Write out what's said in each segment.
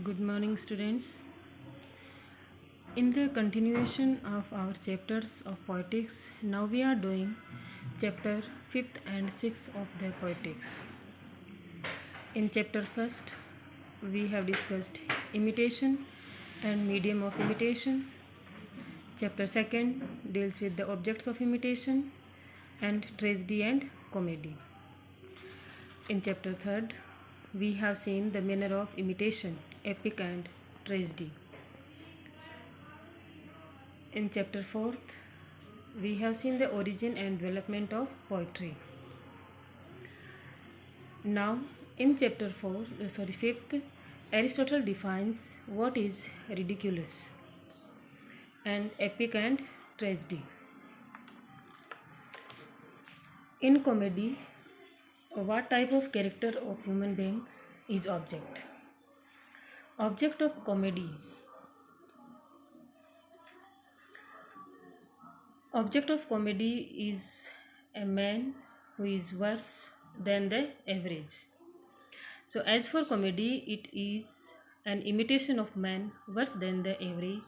Good morning, students. In the continuation of our chapters of poetics, now we are doing chapter 5th and 6th of the poetics. In chapter 1st, we have discussed imitation and medium of imitation. Chapter 2nd deals with the objects of imitation and tragedy and comedy. In chapter 3rd, we have seen the manner of imitation, epic and tragedy. In chapter 4th, we have seen the origin and development of poetry. Now, in chapter 5th, Aristotle defines what is ridiculous and epic and tragedy. In comedy, what type of character of human being is object? Object of comedy. Object of comedy is a man who is worse than the average. So as for comedy, it is an imitation of man worse than the average.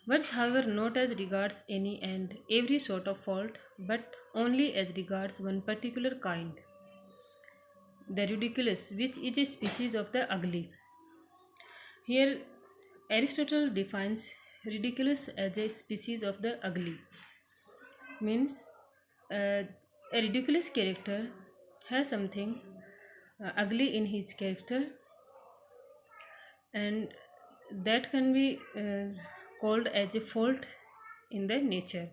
Worse, however, not as regards any and every sort of fault, but only as regards one particular kind, the ridiculous, which is a species of the ugly. Here, Aristotle defines ridiculous as a species of the ugly. Means a ridiculous character has something ugly in his character, and that can be called as a fault in the nature.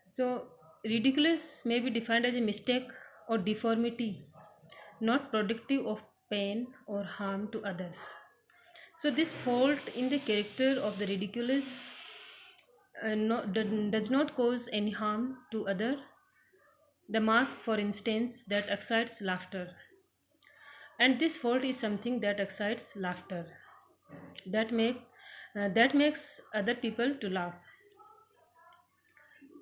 So ridiculous may be defined as a mistake or deformity not productive of pain or harm to others. So this fault in the character of the ridiculous does not cause any harm to other. The mask, for instance, that excites laughter, and this fault is something that excites laughter, that makes other people to laugh,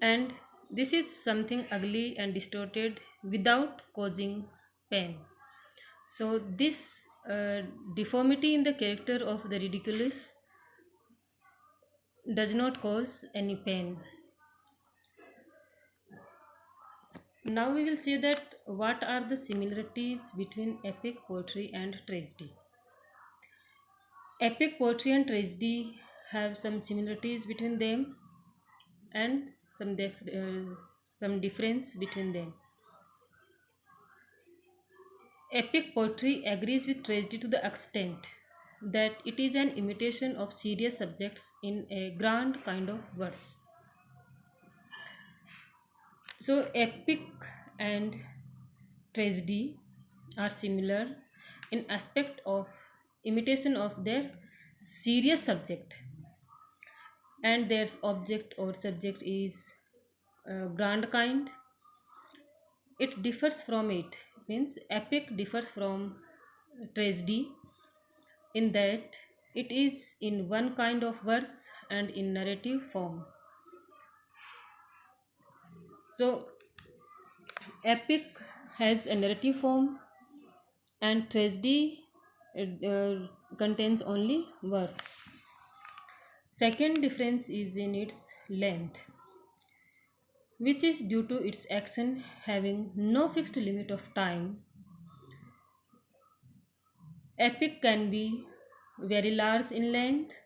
and this is something ugly and distorted without causing pain. So this deformity in the character of the ridiculous does not cause any pain. Now we will see that what are the similarities between epic poetry and tragedy. Epic poetry and tragedy have some similarities between them and some difference between them. Epic poetry agrees with tragedy to the extent that it is an imitation of serious subjects in a grand kind of verse. So, epic and tragedy are similar in aspect of imitation of their serious subject, and their object or subject is grand kind. It differs from it, means epic differs from tragedy in that it is in one kind of verse and in narrative form. So epic has a narrative form and tragedy contains only verse. Second difference is in its length, which is due to its action having no fixed limit of time. Epic can be very large in length,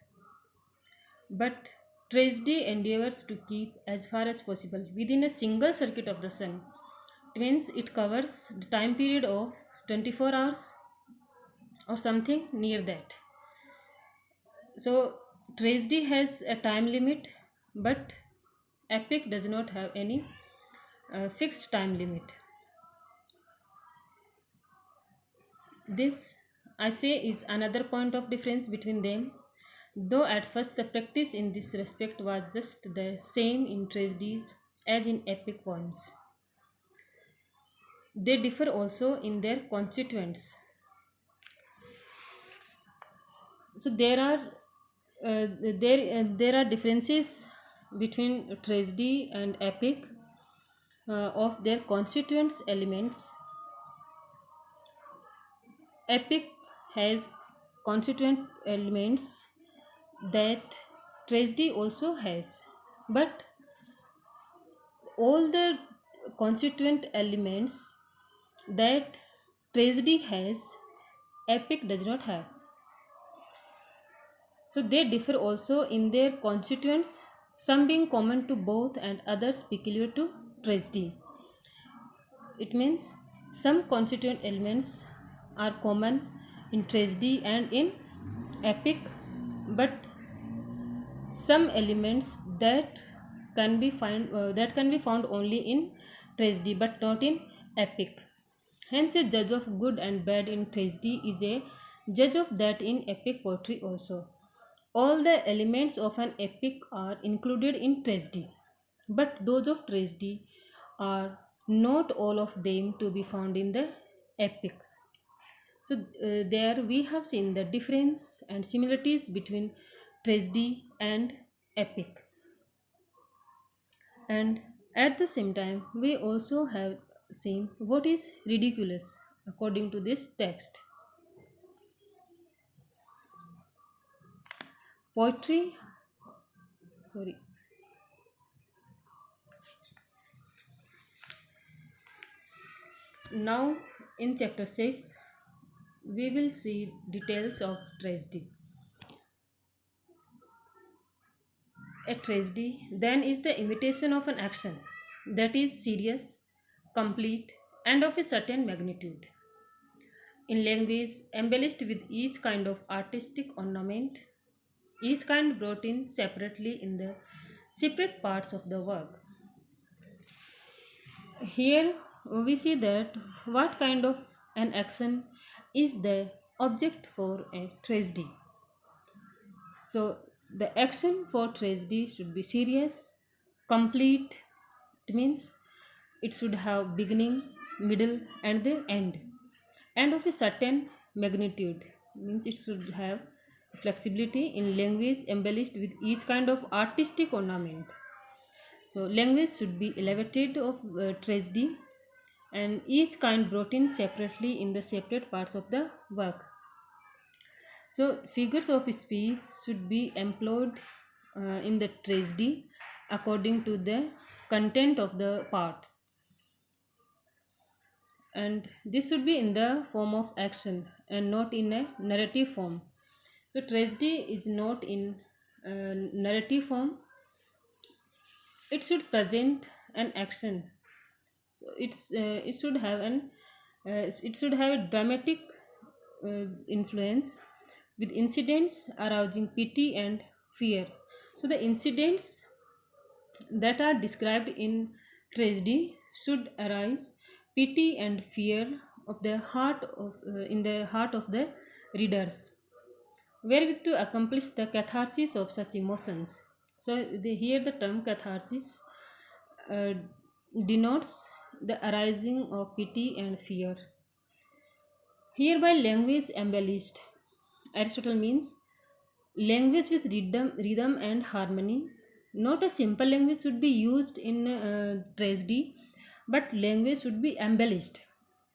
but tragedy endeavors to keep as far as possible within a single circuit of the sun. It means it covers the time period of 24 hours or something near that. So tragedy has a time limit, but epic does not have any fixed time limit. This, I say, is another point of difference between them, though at first the practice in this respect was just the same in tragedies as in epic poems. They differ also in their constituents. So there are differences between tragedy and epic of their constituents elements. Epic has constituent elements that tragedy also has, but all the constituent elements that tragedy has, epic does not have. So they differ also in their constituents, some being common to both and others peculiar to tragedy. It means some constituent elements are common in tragedy and in epic, but some elements that can be found only in tragedy but not in epic. Hence, a judge of good and bad in tragedy is a judge of that in epic poetry also. All the elements of an epic are included in tragedy, but those of tragedy are not all of them to be found in the epic. So, there we have seen the difference and similarities between tragedy and epic. And at the same time, we also have seen what is ridiculous according to this text. Poetry, sorry, now in chapter 6, we will see details of tragedy. A tragedy then is the imitation of an action that is serious, complete, and of a certain magnitude. In language embellished with each kind of artistic ornament, each kind brought in separately in the separate parts of the work. Here we see that what kind of an action is the object for a tragedy. So the action for tragedy should be serious, complete. It means it should have beginning, middle, and the end, and of a certain magnitude. Means it should have flexibility in language embellished with each kind of artistic ornament. So language should be elevated of tragedy, and each kind brought in separately in the separate parts of the work. So figures of speech should be employed in the tragedy according to the content of the parts, and this should be in the form of action and not in a narrative form. So tragedy is not in narrative form. It should present an action. So it should have a dramatic influence with incidents arousing pity and fear. So the incidents that are described in tragedy should arise pity and fear of the heart of in the heart of the readers, wherewith to accomplish the catharsis of such emotions. So here the term catharsis uh, denotes the arising of pity and fear. Hereby language embellished. Aristotle means language with rhythm and harmony. Not a simple language should be used in tragedy, but language should be embellished.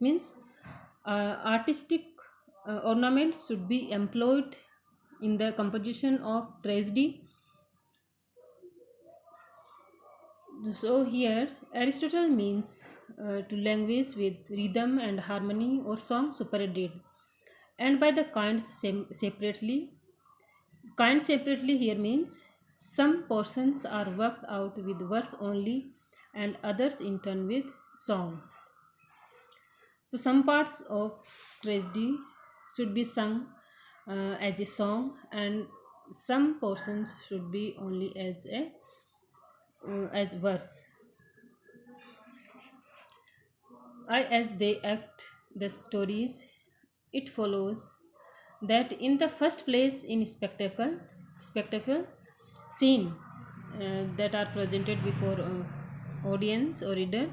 Means artistic ornaments should be employed in the composition of tragedy. So here Aristotle means to language with rhythm and harmony or song superadded, and by the separately. Kinds separately here means some portions are worked out with verse only and others in turn with song. So some parts of tragedy should be sung as a song, and some portions should be only as verse. As they act the stories, it follows that in the first place in spectacle scene that are presented before audience or reader,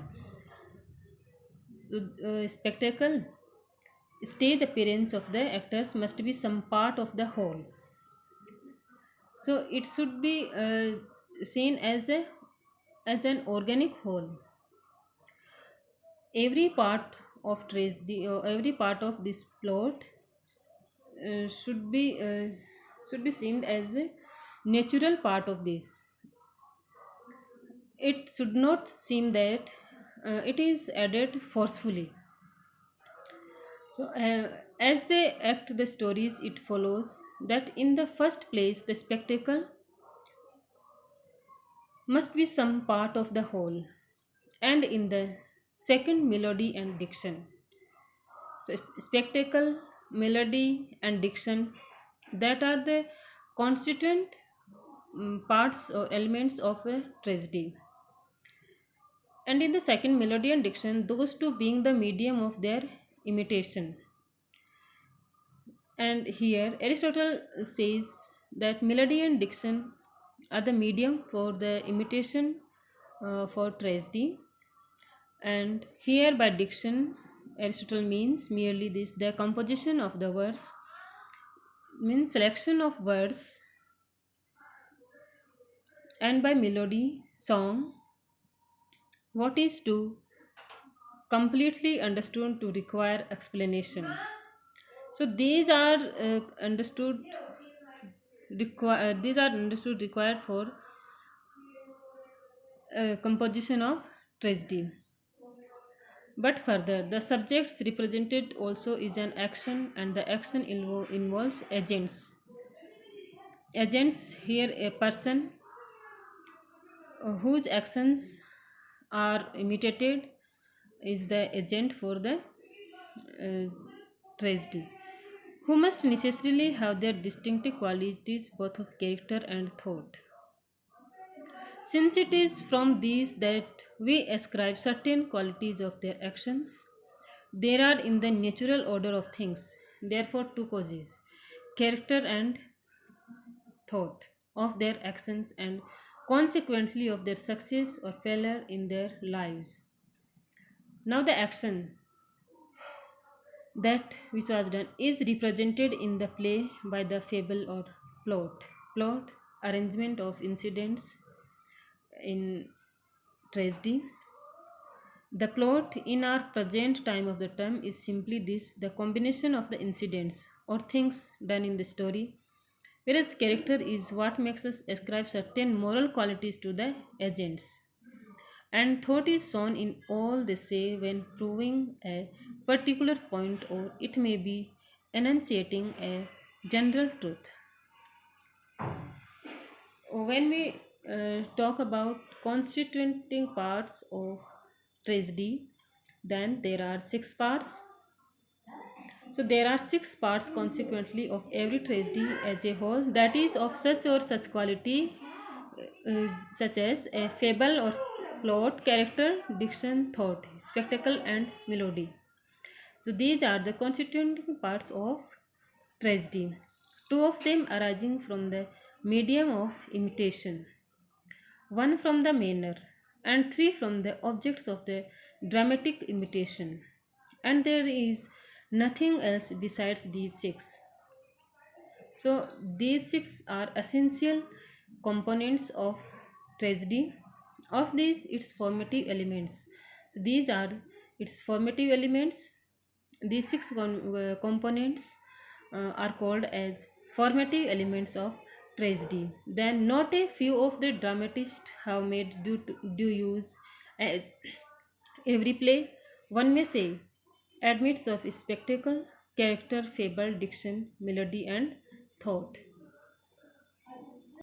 spectacle stage appearance of the actors must be some part of the whole. So it should be seen as an organic whole. Every part of tragedy or every part of this plot uh, should be uh, should be seen as a natural part of this. It should not seem that it is added forcefully. So, as they act the stories, it follows that in the first place, the spectacle must be some part of the whole, and in the second, melody and diction. So, spectacle, melody, and diction, that are the constituent parts or elements of a tragedy. And in the second, melody and diction, those two being the medium of their imitation. And here Aristotle says that melody and diction are the medium for the imitation for tragedy. And here by diction, Aristotle means merely this: the composition of the verse, means selection of words, and by melody, song, what is to completely understood to require explanation. So these are understood required for composition of tragedy. But further, the subjects represented also is an action, and the action involves agents. Agents here a person whose actions are imitated is the agent for the uh, tragedy, who must necessarily have their distinctive qualities both of character and thought. Since it is from these that we ascribe certain qualities of their actions, there are in the natural order of things, therefore, two causes: character and thought of their actions, and consequently of their success or failure in their lives. Now, the action that which was done is represented in the play by the fable or plot. Plot, arrangement of incidents in tragedy. The plot in our present time of the term is simply this: the combination of the incidents or things done in the story, whereas character is what makes us ascribe certain moral qualities to the agents. And thought is shown in all they say when proving a particular point, or it may be enunciating a general truth. When we talk about constituting parts of tragedy, then there are six parts. So there are six parts consequently of every tragedy as a whole, that is of such or such quality, such as a fable or plot, character, diction, thought, spectacle, and melody. So these are the constituent parts of tragedy. Two of them arising from the medium of imitation, one from the manner, and three from the objects of the dramatic imitation. And there is nothing else besides these six. So these six are essential components of tragedy. Of these, its formative elements. So these are its formative elements. These six components are called as formative elements of tragedy. Then, not a few of the dramatists have made due use, as every play, one may say, admits of spectacle, character, fable, diction, melody, and thought.